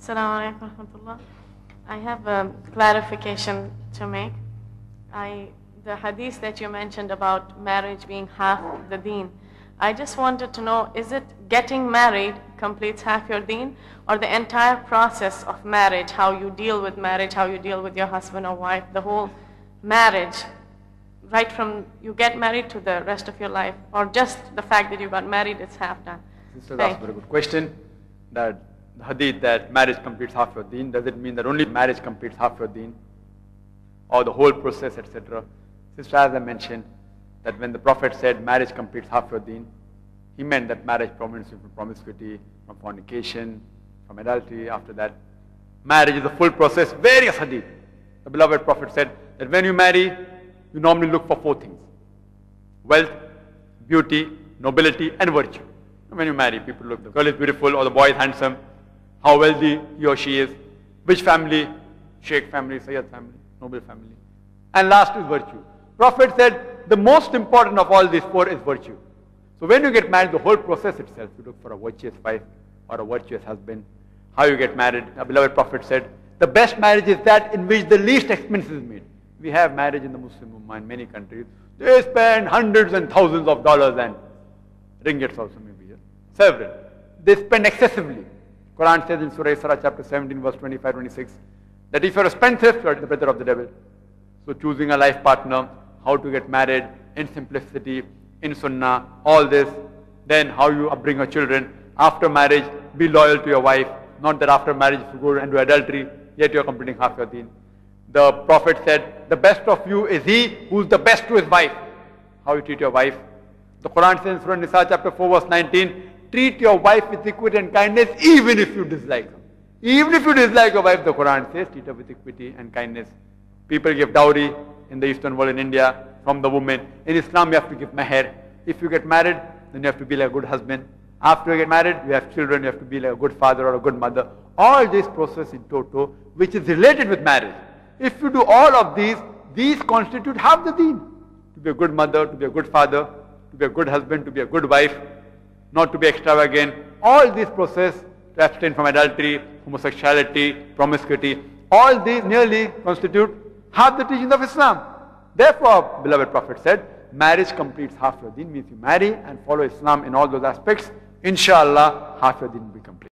Assalamu alaikum wa rahmatullah. I have a clarification to make. The hadith that you mentioned about marriage being half the deen, I just wanted to know, is it getting married completes half your deen, or the entire process of marriage, how you deal with marriage, how you deal with your husband or wife, the whole marriage, right from you get married to the rest of your life, or just the fact that you got married is half done? Sister, that's a very good question. That the hadith that marriage completes half your deen, does it mean that only marriage completes half your deen, or the whole process, etc.? Sister, as I mentioned, that when the Prophet said marriage completes half your deen, he meant that marriage prevents you from promiscuity, from fornication, from adultery. After that, marriage is a full process. Various hadith. The beloved Prophet said that when you marry, you normally look for 4 things: wealth, beauty, nobility, and virtue. When you marry, people look, the girl is beautiful or the boy is handsome, how wealthy he or she is, which family, Sheikh family, Sayyid family, noble family. And last is virtue. Prophet said the most important of all these 4 is virtue. So when you get married, the whole process itself, you look for a virtuous wife or a virtuous husband. How you get married, the beloved Prophet said, the best marriage is that in which the least expense is made. We have marriage in the Muslim Ummah in many countries. They spend hundreds and thousands of dollars, and ringgits also maybe here, several. They spend excessively. Quran says in Surah Isra chapter 17 verse 25-26 that if you're a spendthrift, you're the brother of the devil. So choosing a life partner, how to get married in simplicity, in sunnah, all this. Then how you upbring your children. After marriage, be loyal to your wife. Not that after marriage if you go and do adultery, yet you're completing half your deen. The Prophet said, the best of you is he who's the best to his wife. How you treat your wife. The Quran says in Surah Nisa chapter 4 verse 19, treat your wife with equity and kindness even if you dislike her. Even if you dislike your wife, the Quran says, treat her with equity and kindness. People give dowry in the Eastern world, in India, from the women. In Islam, you have to give mahr. If you get married, then you have to be like a good husband. After you get married, you have children, you have to be like a good father or a good mother. All this process in toto, which is related with marriage. If you do all of these constitute half the deen. To be a good mother, to be a good father, to be a good husband, to be a good wife, not to be extravagant. All these process, to abstain from adultery, homosexuality, promiscuity, all these nearly constitute half the teachings of Islam. Therefore, beloved Prophet said, marriage completes half your deen. Means you marry and follow Islam in all those aspects, inshallah, half your deen will be complete.